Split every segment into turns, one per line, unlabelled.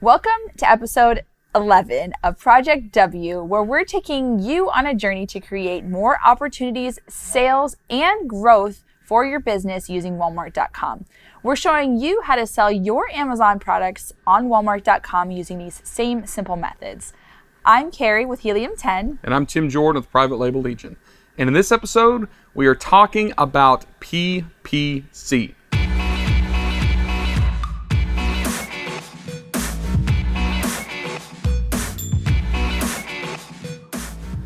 Welcome to episode 11 of Project W, where we're taking you on a journey to create more opportunities, sales, and growth for your business using Walmart.com. We're showing you how to sell your Amazon products on Walmart.com using these same simple methods. I'm Carrie with Helium 10.
And I'm Tim Jordan with Private Label Legion. And in this episode, we are talking about PPC.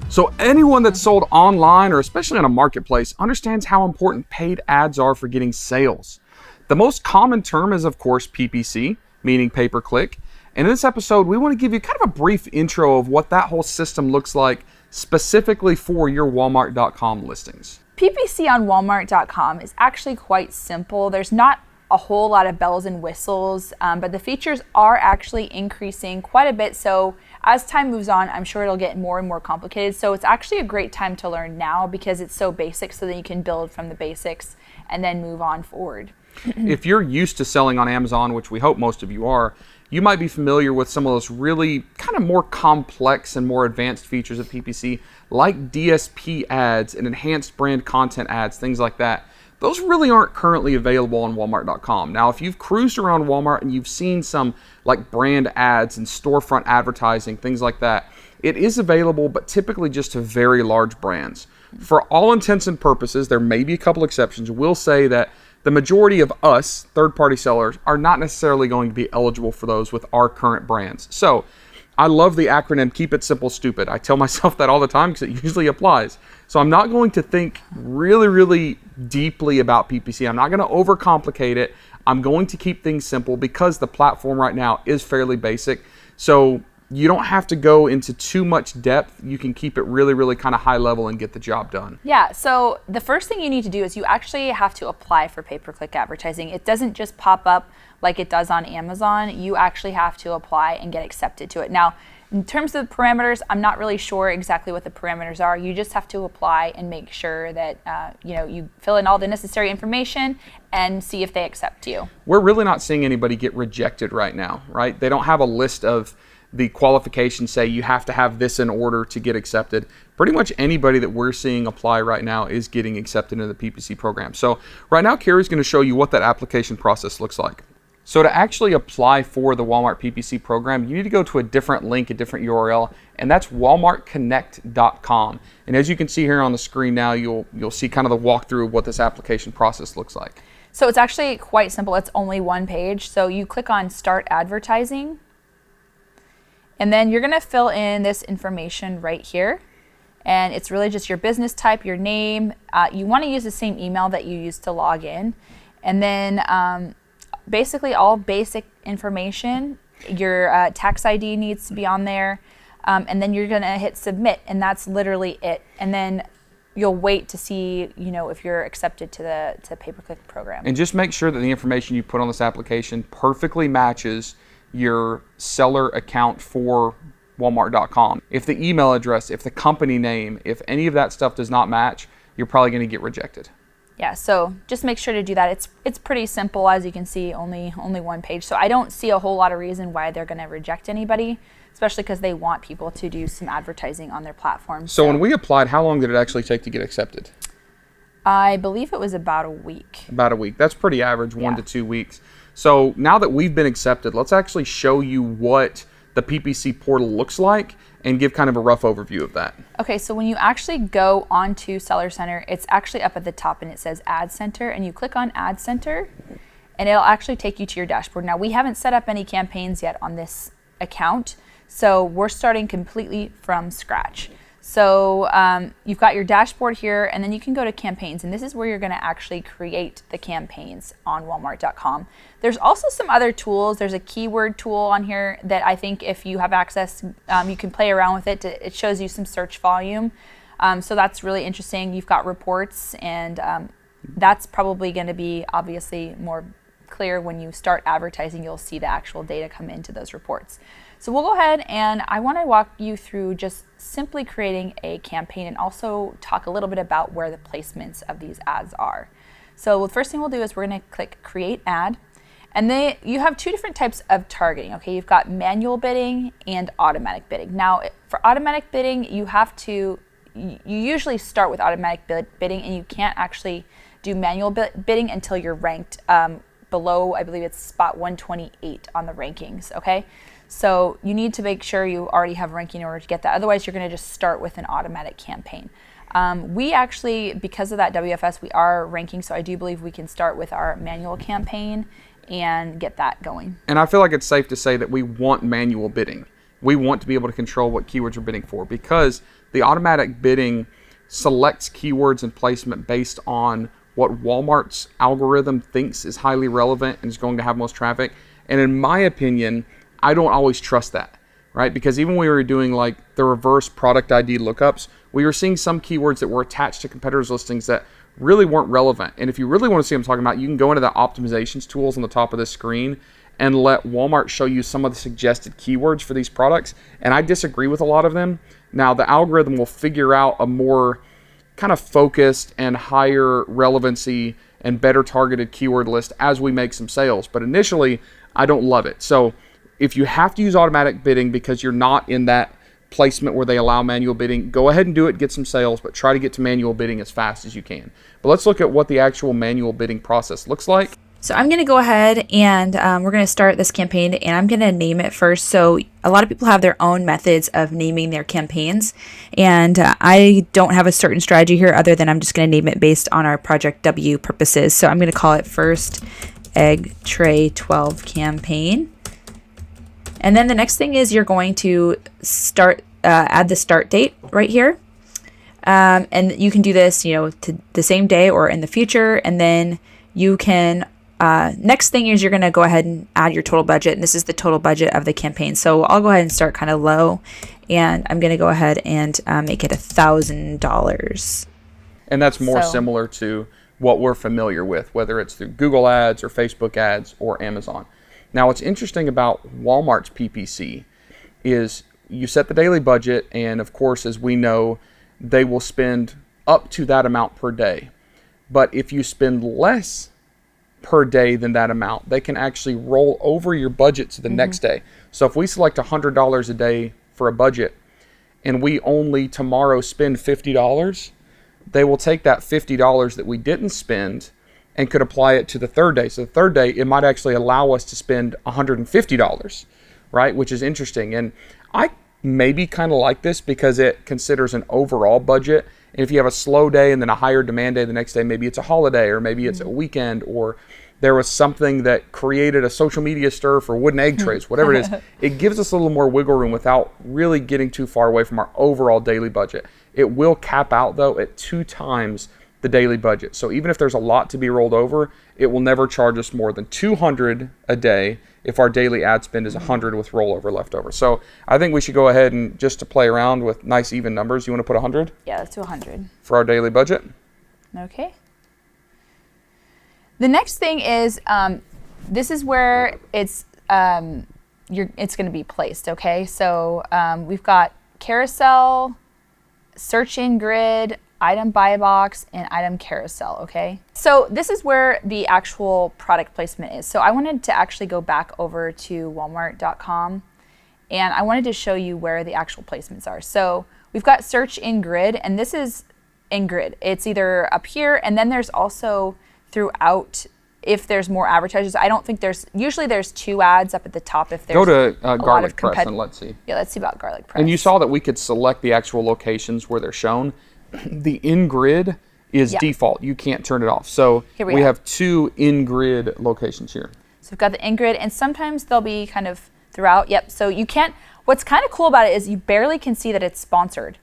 So anyone that's sold online or especially on a marketplace understands how important paid ads are for getting sales. The most common term is, of course, PPC, meaning pay-per-click. And in this episode, we want to give you kind of a brief intro of what that whole system looks like specifically for your Walmart.com listings.
PPC on Walmart.com is actually quite simple. There's not a whole lot of bells and whistles, but the features are actually increasing quite a bit. So as time moves on, I'm sure it'll get more and more complicated. So it's actually a great time to learn now because it's so basic, so that you can build from the basics and then move on forward.
If you're used to selling on Amazon, which we hope most of you are, you might be familiar with some of those really kind of more complex and more advanced features of PPC, like DSP ads and enhanced brand content ads, things like that. Those really aren't currently available on Walmart.com. Now, if you've cruised around Walmart and you've seen some like brand ads and storefront advertising, things like that, it is available, but typically just to very large brands. For all intents and purposes, there may be a couple exceptions. We'll say that the majority of us, third-party sellers, are not necessarily going to be eligible for those with our current brands. So I love the acronym Keep It Simple Stupid. I tell myself that all the time because it usually applies. So I'm not going to think really deeply about PPC. I'm not going to overcomplicate it. I'm going to keep things simple because the platform right now is fairly basic. So you don't have to go into too much depth. You can keep it really kind of high level and get the job done.
Yeah, so the first thing you need to do is you actually have to apply for pay-per-click advertising. It doesn't just pop up like it does on Amazon. You actually have to apply and get accepted to it. Now, in terms of parameters, I'm not really sure exactly what the parameters are. You just have to apply and make sure that you fill in all the necessary information and see if they accept you.
We're really not seeing anybody get rejected right now, right? They don't have a list of the qualifications say you have to have this in order to get accepted. Pretty much anybody that we're seeing apply right now is getting accepted into the PPC program. So right now, Carrie's going to show you what that application process looks like. So to actually apply for the Walmart PPC program, you need to go to a different link, a different URL, and that's walmartconnect.com. And as you can see here on the screen now, you'll see kind of the walkthrough of what this application process looks like.
So it's actually quite simple. It's only one page. So you click on Start Advertising, and then you're going to fill in this information right here. And it's really just your business type, your name. You want to use the same email that you used to log in. And then basically all basic information. Your tax ID needs to be on there. And then you're going to hit submit, and that's literally it. And then you'll wait to see, if you're accepted to the pay-per-click program.
And just make sure that the information you put on this application perfectly matches your seller account for Walmart.com. If the email address, if the company name, if any of that stuff does not match, you're probably going to get rejected.
Yeah, so just make sure to do that. It's pretty simple, as you can see, only one page. So I don't see a whole lot of reason why they're going to reject anybody, especially because they want people to do some advertising on their platform.
So when we applied, how long did it actually take to get accepted?
I believe it was about a week.
About a week. That's pretty average, 1 to 2 weeks. So now that we've been accepted, let's actually show you what the PPC portal looks like and give kind of a rough overview of that.
Okay, so when you actually go onto Seller Center, it's actually up at the top and it says Ad Center, and you click on Ad Center and it'll actually take you to your dashboard. Now, we haven't set up any campaigns yet on this account, so we're starting completely from scratch. So you've got your dashboard here, and then you can go to campaigns, and this is where you're going to actually create the campaigns on Walmart.com. There's also some other tools. There's a keyword tool on here that I think if you have access, you can play around with it. It shows you some search volume. So that's really interesting. You've got reports, and that's probably going to be obviously more clear when you start advertising. You'll see the actual data come into those reports. So we'll go ahead, and I want to walk you through just simply creating a campaign and also talk a little bit about where the placements of these ads are. So the first thing we'll do is we're going to click Create Ad, And you have two different types of targeting. Okay, you've got manual bidding and automatic bidding. Now, for automatic bidding, you usually start with automatic bidding, and you can't actually do manual bidding until you're ranked below, I believe it's spot 128 on the rankings. Okay, so you need to make sure you already have ranking in order to get that. Otherwise, you're going to just start with an automatic campaign. We actually, because of that WFS, we are ranking, so I do believe we can start with our manual campaign and get that going.
And I feel like it's safe to say that we want manual bidding. We want to be able to control what keywords we're bidding for, because the automatic bidding selects keywords and placement based on what Walmart's algorithm thinks is highly relevant and is going to have most traffic. And in my opinion, I don't always trust that, right? Because even when we were doing like the reverse product ID lookups, we were seeing some keywords that were attached to competitors' listings that really weren't relevant. And if you really want to see what I'm talking about, you can go into the optimizations tools on the top of the screen and let Walmart show you some of the suggested keywords for these products. And I disagree with a lot of them. Now, the algorithm will figure out a more kind of focused and higher relevancy and better targeted keyword list as we make some sales. But initially, I don't love it. So if you have to use automatic bidding because you're not in that placement where they allow manual bidding, go ahead and do it, get some sales, but try to get to manual bidding as fast as you can. But let's look at what the actual manual bidding process looks like.
So I'm going to go ahead and we're going to start this campaign, and I'm going to name it first. So a lot of people have their own methods of naming their campaigns, and I don't have a certain strategy here other than I'm just going to name it based on our Project W purposes. So I'm going to call it First Egg Tray 12 Campaign. And then the next thing is you're going to add the start date right here. And you can do this, to the same day or in the future. And then you can, next thing is you're going to go ahead and add your total budget. And this is the total budget of the campaign. So I'll go ahead and start kind of low. And I'm going to go ahead and make it $1,000.
And that's more similar to what we're familiar with, whether it's through Google ads or Facebook ads or Amazon. Now, what's interesting about Walmart's PPC is you set the daily budget, and of course, as we know, they will spend up to that amount per day. But if you spend less per day than that amount, they can actually roll over your budget to the next day. So if we select $100 a day for a budget, and we only tomorrow spend $50, they will take that $50 that we didn't spend and could apply it to the third day. So the third day, it might actually allow us to spend $150, right? Which is interesting. And I maybe kind of like this because it considers an overall budget. And if you have a slow day and then a higher demand day the next day, maybe it's a holiday or maybe it's a weekend, or there was something that created a social media stir for wooden egg trays, whatever it is, it gives us a little more wiggle room without really getting too far away from our overall daily budget. It will cap out though at 2 times the daily budget. So even if there's a lot to be rolled over, it will never charge us more than $200 a day if our daily ad spend is $100 with rollover left over. So I think we should go ahead and just to play around with nice even numbers. You want to put 100?
Yeah, let's do 100
for our daily budget.
Okay. The next thing is this is where it's going to be placed. Okay, so we've got carousel, search in grid, item buy box, and item carousel, okay? So this is where the actual product placement is. So I wanted to actually go back over to walmart.com, and I wanted to show you where the actual placements are. So we've got search in grid, and this is in grid. It's either up here, and then there's also throughout if there's more advertisers. I don't think usually there's 2 ads up at the top if there's
Go to Garlic Press and let's see.
Yeah, let's see about Garlic Press.
And you saw that we could select the actual locations where they're shown. The in-grid is default. You can't turn it off. So we have 2 in-grid locations here.
So we've got the in-grid, and sometimes they'll be kind of throughout. Yep, so you can't, what's kind of cool about it is you barely can see that it's sponsored.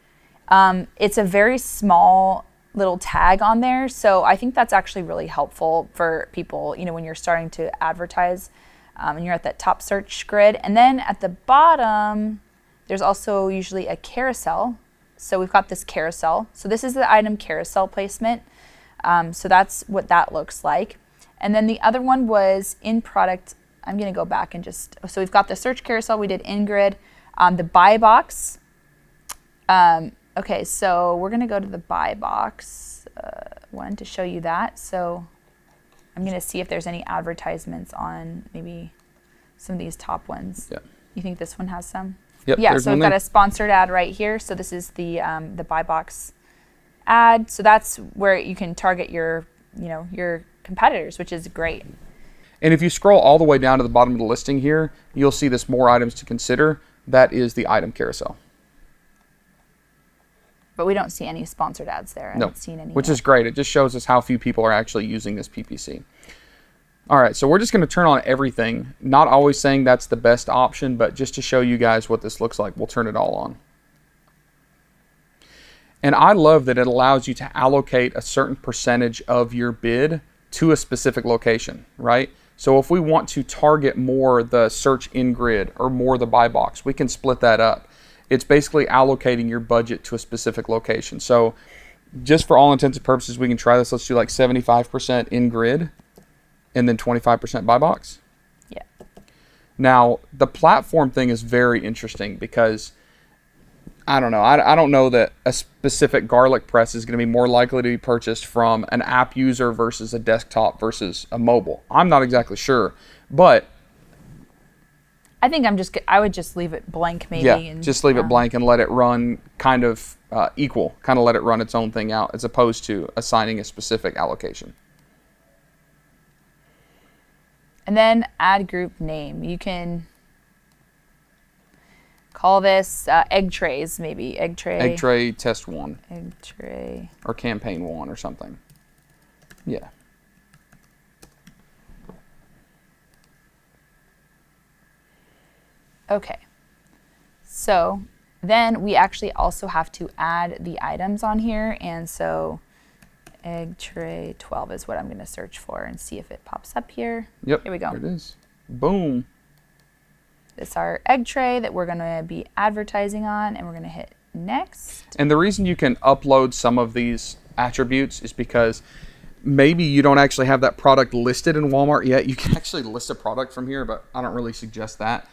It's a very small little tag on there, so I think that's actually really helpful for people, when you're starting to advertise, and you're at that top search grid. And then at the bottom, there's also usually a carousel. So we've got this carousel. So this is the item carousel placement. So that's what that looks like. And then the other one was in product. I'm going to go back and so we've got the search carousel. We did in grid. The buy box. Okay, so we're going to go to the buy box. Wanted to show you that. So I'm going to see if there's any advertisements on maybe some of these top ones.
Yeah.
You think this one has some?
Yep,
Yeah,
there's
so
one
we've got
there.
a sponsored ad right here. So this is the buy box ad. So that's where you can target your, your competitors, which is great.
And if you scroll all the way down to the bottom of the listing here, you'll see this more items to consider. That is the item carousel.
But we don't see any sponsored ads there. I
No,
haven't seen any
which
yet.
is great. It just shows us how few people are actually using this PPC. All right, so we're just going to turn on everything. Not always saying that's the best option, but just to show you guys what this looks like, we'll turn it all on. And I love that it allows you to allocate a certain percentage of your bid to a specific location, right? So if we want to target more the search in grid or more the buy box, we can split that up. It's basically allocating your budget to a specific location. So just for all intents and purposes, we can try this. Let's do like 75% in grid and then 25% buy box.
Yeah.
Now, the platform thing is very interesting because I don't know. I don't know that a specific garlic press is going to be more likely to be purchased from an app user versus a desktop versus a mobile. I'm not exactly sure, but
I think I would just leave it blank maybe.
yeah,
And,
just leave it blank and let it run kind of equal, kind of let it run its own thing out as opposed to assigning a specific allocation.
And then add group name. You can call this egg trays maybe. Egg
Tray test 1
Egg tray.
or campaign 1 or something. Yeah.
Okay. So then we actually also have to add the items on here. And so egg tray 12 is what I'm going to search for and see if it pops up here.
Yep.
Here we go.
There it is. Boom.
This is our egg tray that we're going to be advertising on, and we're going to hit next.
And the reason you can upload some of these attributes is because maybe you don't actually have that product listed in Walmart yet. You can actually list a product from here, but I don't really suggest that.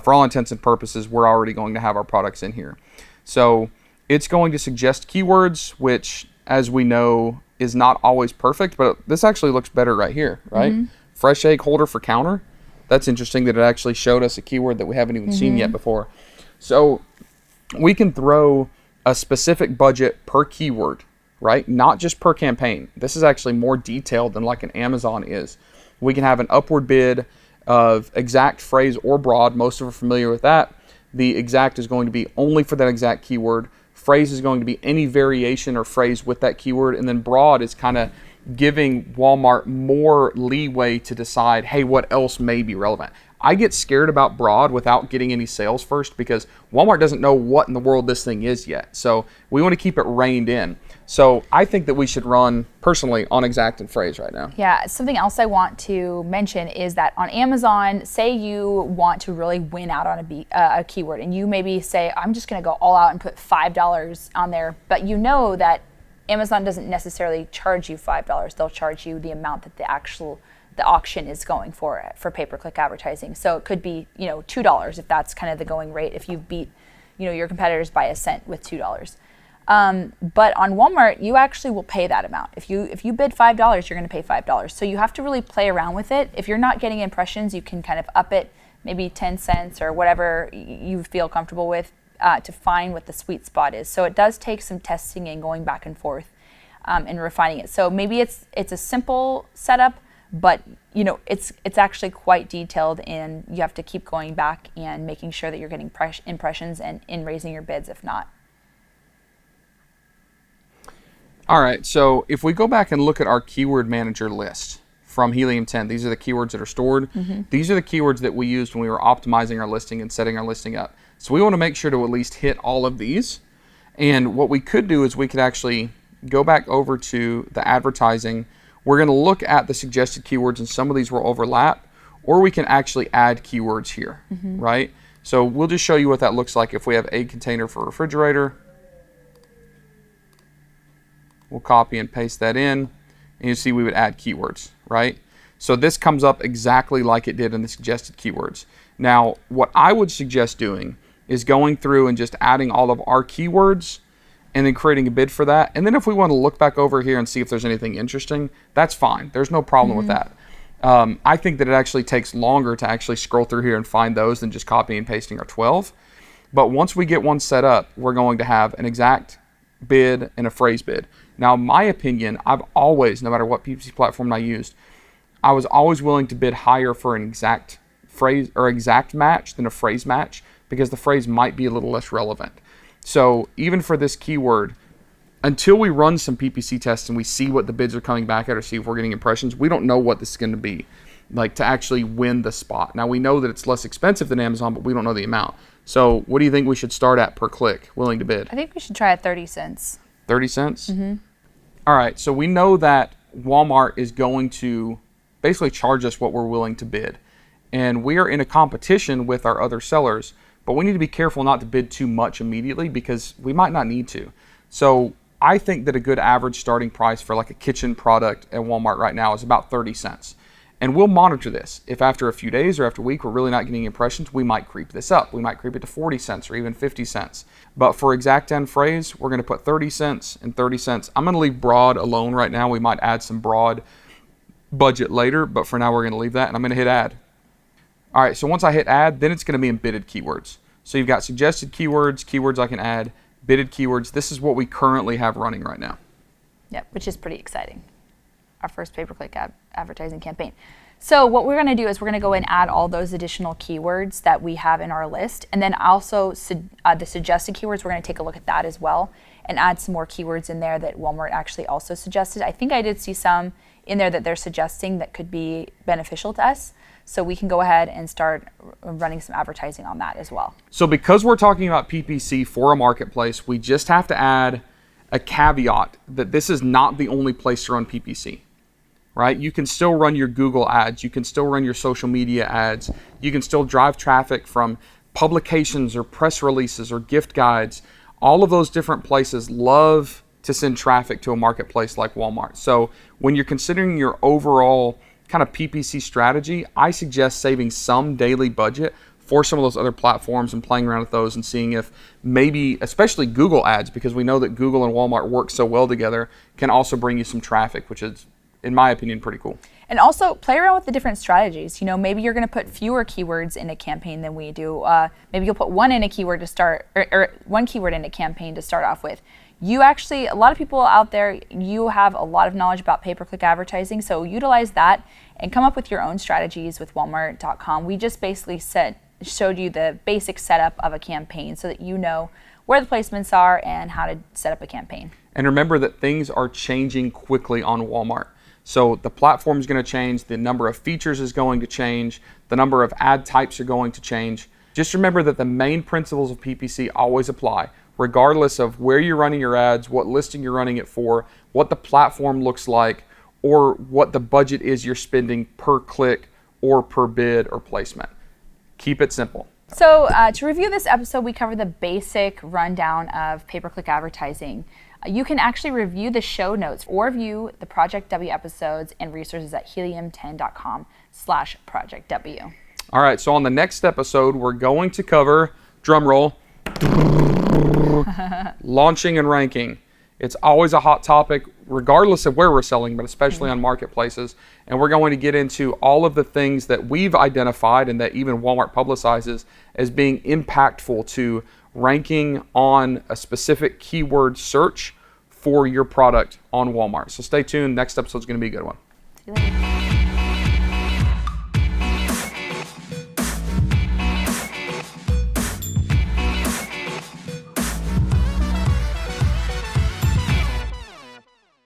For all intents and purposes, we're already going to have our products in here. So it's going to suggest keywords, which, as we know, is not always perfect, but this actually looks better right here, right? Fresh egg holder for counter. That's interesting that it actually showed us a keyword that we haven't even seen yet before. So we can throw a specific budget per keyword, right? Not just per campaign. This is actually more detailed than like an Amazon is. We can have an upward bid of exact, phrase, or broad. Most of us are familiar with that. The exact is going to be only for that exact keyword. Phrase is going to be any variation or phrase with that keyword. And then broad is kind of giving Walmart more leeway to decide, hey, what else may be relevant. I get scared about broad without getting any sales first because Walmart doesn't know what in the world this thing is yet. So we want to keep it reined in. So I think that we should run personally on exact and phrase right now.
Yeah, something else I want to mention is that on Amazon, say you want to really win out on a keyword, and you maybe say, I'm just going to go all out and put $5 on there, but you know that Amazon doesn't necessarily charge you $5. They'll charge you the amount that the auction is going for pay-per-click advertising. So it could be, $2 if that's kind of the going rate. If you beat, your competitors by a cent with $2. But on Walmart, you actually will pay that amount. If you bid $5, you're going to pay $5. So you have to really play around with it. If you're not getting impressions, you can kind of up it maybe 10 cents or whatever you feel comfortable with to find what the sweet spot is. So it does take some testing and going back and forth and refining it. So maybe it's a simple setup, but it's actually quite detailed, and you have to keep going back and making sure that you're getting impressions and in raising your bids if not.
All right, so if we go back and look at our keyword manager list from Helium 10, these are the keywords that are stored. These are the keywords that we used when we were optimizing our listing and setting our listing up. So we want to make sure to at least hit all of these. And what we could do is we could actually go back over to the advertising. We're going to look at the suggested keywords, and some of these will overlap, or we can actually add keywords here, right? So we'll just show you what that looks like if we have egg container for refrigerator. We'll copy and paste that in, and you see we would add keywords, right? So this comes up exactly like it did in the suggested keywords. Now, what I would suggest doing is going through and just adding all of our keywords and then creating a bid for that. And then if we want to look back over here and see if there's anything interesting, that's fine. There's no problem with that. I think that it actually takes longer to actually scroll through here and find those than just copying and pasting our 12. But once we get one set up, we're going to have an exact bid and a phrase bid. Now, in my opinion, I've always, no matter what PPC platform I used, I was always willing to bid higher for an exact phrase or exact match than a phrase match, because the phrase might be a little less relevant. So even for this keyword, until we run some PPC tests and we see what the bids are coming back at or see if we're getting impressions, we don't know what this is going to be like to actually win the spot. Now, we know that it's less expensive than Amazon, but we don't know the amount. So what do you think we should start at per click, willing to bid?
I think we should try at 30 cents.
30 cents? All right, so we know that Walmart is going to basically charge us what we're willing to bid. And we are in a competition with our other sellers, but we need to be careful not to bid too much immediately because we might not need to. So I think that a good average starting price for like a kitchen product at Walmart right now is about 30 cents. And we'll monitor this. If after a few days or after a week we're really not getting impressions, we might creep this up. We might creep it to 40 cents or even 50 cents. But for exact end phrase, we're going to put 30 cents and 30 cents. I'm going to leave broad alone right now. We might add some broad budget later, but for now we're going to leave that, and I'm going to hit add. All right, so once I hit add, then it's going to be in bidded keywords. So you've got suggested keywords, keywords I can add, bidded keywords. This is what we currently have running right now.
Yep, which is pretty exciting. Our first pay-per-click advertising campaign. So what we're going to do is we're going to go and add all those additional keywords that we have in our list, and then also the suggested keywords, we're going to take a look at that as well and add some more keywords in there that Walmart actually also suggested. I think I did see some in there that they're suggesting that could be beneficial to us. So we can go ahead and start running some advertising on that as well.
So because we're talking about PPC for a marketplace, we just have to add a caveat that this is not the only place to run PPC, right? You can still run your Google ads. You can still run your social media ads. You can still drive traffic from publications or press releases or gift guides. All of those different places love to send traffic to a marketplace like Walmart. So when you're considering your overall kind of PPC strategy, I suggest saving some daily budget for some of those other platforms and playing around with those and seeing if maybe, especially Google ads, because we know that Google and Walmart work so well together, can also bring you some traffic, which is, in my opinion, pretty cool.
And also play around with the different strategies. You know, maybe you're going to put fewer keywords in a campaign than we do. Maybe you'll put one in a keyword to start, or one keyword in a campaign to start off with. You actually, a lot of people out there, you have a lot of knowledge about pay-per-click advertising, so utilize that and come up with your own strategies with Walmart.com. We just basically showed you the basic setup of a campaign so that you know where the placements are and how to set up a campaign.
And remember that things are changing quickly on Walmart. So the platform is going to change, the number of features is going to change, the number of ad types are going to change. Just remember that the main principles of PPC always apply, regardless of where you're running your ads, what listing you're running it for, what the platform looks like, or what the budget is you're spending per click or per bid or placement. Keep it simple.
So to review this episode, we covered the basic rundown of pay-per-click advertising. You can actually review the show notes or view the Project W episodes and resources at helium10.com/Project W.
All right, so on the next episode, we're going to cover, drum roll, launching and ranking. It's always a hot topic, regardless of where we're selling, but especially on marketplaces. And we're going to get into all of the things that we've identified and that even Walmart publicizes as being impactful to ranking on a specific keyword search for your product on Walmart. So stay tuned. Next episode is going to be a good one.
See you later.